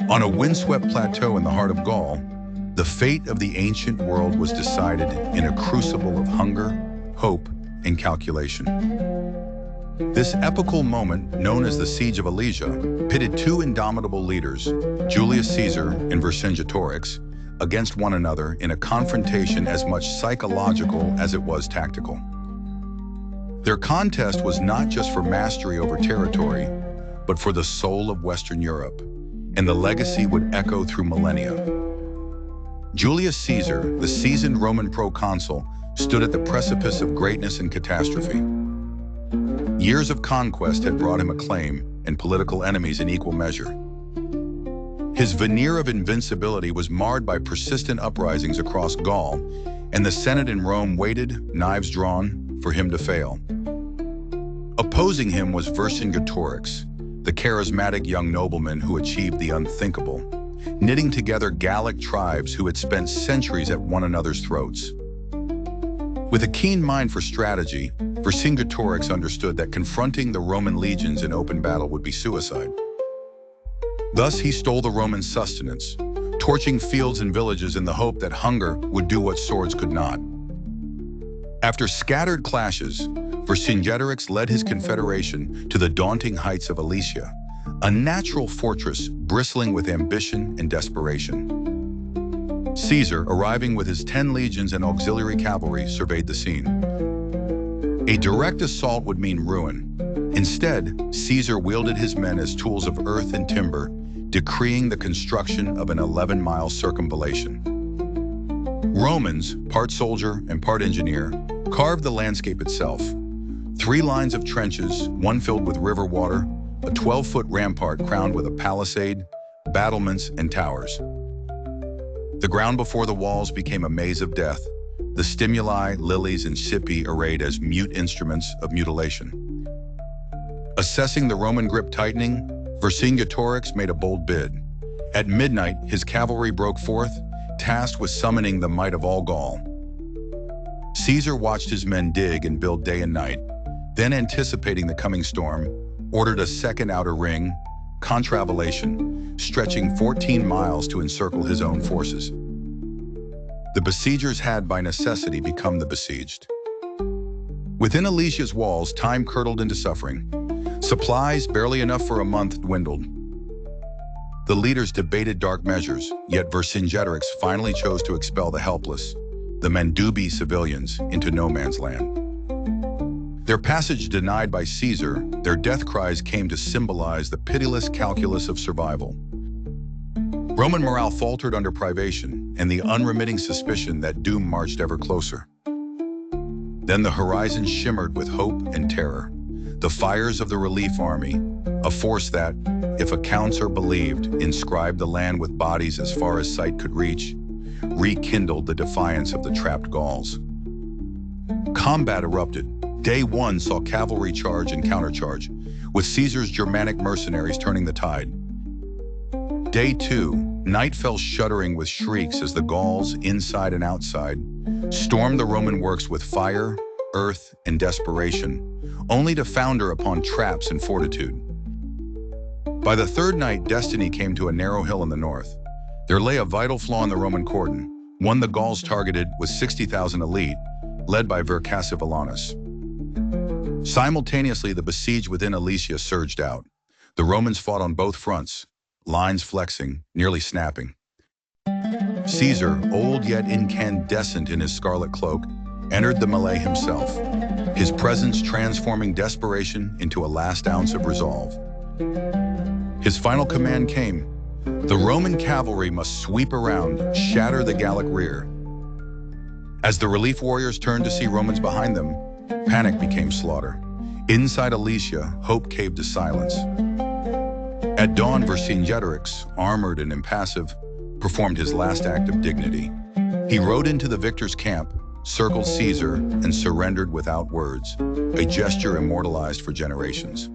On a windswept plateau in the heart of Gaul, the fate of the ancient world was decided in a crucible of hunger, hope, and calculation. This epical moment, known as the Siege of Alesia, pitted two indomitable leaders, Julius Caesar and Vercingetorix, against one another in a confrontation as much psychological as it was tactical. Their contest was not just for mastery over territory, but for the soul of Western Europe, and the legacy would echo through millennia. Julius Caesar, the seasoned Roman proconsul, stood at the precipice of greatness and catastrophe. Years of conquest had brought him acclaim and political enemies in equal measure. His veneer of invincibility was marred by persistent uprisings across Gaul, and the Senate in Rome waited, knives drawn, for him to fail. Opposing him was Vercingetorix, the charismatic young nobleman who achieved the unthinkable, knitting together Gallic tribes who had spent centuries at one another's throats. With a keen mind for strategy, Vercingetorix understood that confronting the Roman legions in open battle would be suicide. Thus, he stole the Roman sustenance, torching fields and villages in the hope that hunger would do what swords could not. After scattered clashes, Vercingetorix led his confederation to the daunting heights of Alesia, a natural fortress bristling with ambition and desperation. Caesar, arriving with his 10 legions and auxiliary cavalry, surveyed the scene. A direct assault would mean ruin. Instead, Caesar wielded his men as tools of earth and timber, decreeing the construction of an 11-mile circumvallation. Romans, part soldier and part engineer, carved the landscape itself. 3 lines of trenches, one filled with river water, a 12-foot rampart crowned with a palisade, battlements, and towers. The ground before the walls became a maze of death, the stimuli, lilies, and scipi arrayed as mute instruments of mutilation. Assessing the Roman grip tightening, Vercingetorix made a bold bid. At midnight, his cavalry broke forth, tasked with summoning the might of all Gaul. Caesar watched his men dig and build day and night, then anticipating the coming storm, ordered a second outer ring, contravallation, stretching 14 miles to encircle his own forces. The besiegers had by necessity become the besieged. Within Alesia's walls, time curdled into suffering. Supplies, barely enough for a month, dwindled. The leaders debated dark measures, yet Vercingetorix finally chose to expel the helpless, the Mandubi civilians, into no man's land. Their passage denied by Caesar, their death cries came to symbolize the pitiless calculus of survival. Roman morale faltered under privation and the unremitting suspicion that doom marched ever closer. Then the horizon shimmered with hope and terror. The fires of the relief army, a force that, if accounts are believed, inscribed the land with bodies as far as sight could reach, rekindled the defiance of the trapped Gauls. Combat erupted. Day 1 saw cavalry charge and countercharge, with Caesar's Germanic mercenaries turning the tide. Day 2, night fell shuddering with shrieks as the Gauls, inside and outside, stormed the Roman works with fire, earth, and desperation, only to founder upon traps and fortitude. By the third night, destiny came to a narrow hill in the north. There lay a vital flaw in the Roman cordon, one the Gauls targeted with 60,000 elite, led by Vercingetorix. Simultaneously, the besieged within Alesia surged out. The Romans fought on both fronts, lines flexing, nearly snapping. Caesar, old yet incandescent in his scarlet cloak, entered the melee himself, his presence transforming desperation into a last ounce of resolve. His final command came. The Roman cavalry must sweep around, shatter the Gallic rear. As the relief warriors turned to see Romans behind them, panic became slaughter. Inside Alesia, hope caved to silence. At dawn, Vercingetorix, armored and impassive, performed his last act of dignity. He rode into the victor's camp, circled Caesar, and surrendered without words, a gesture immortalized for generations.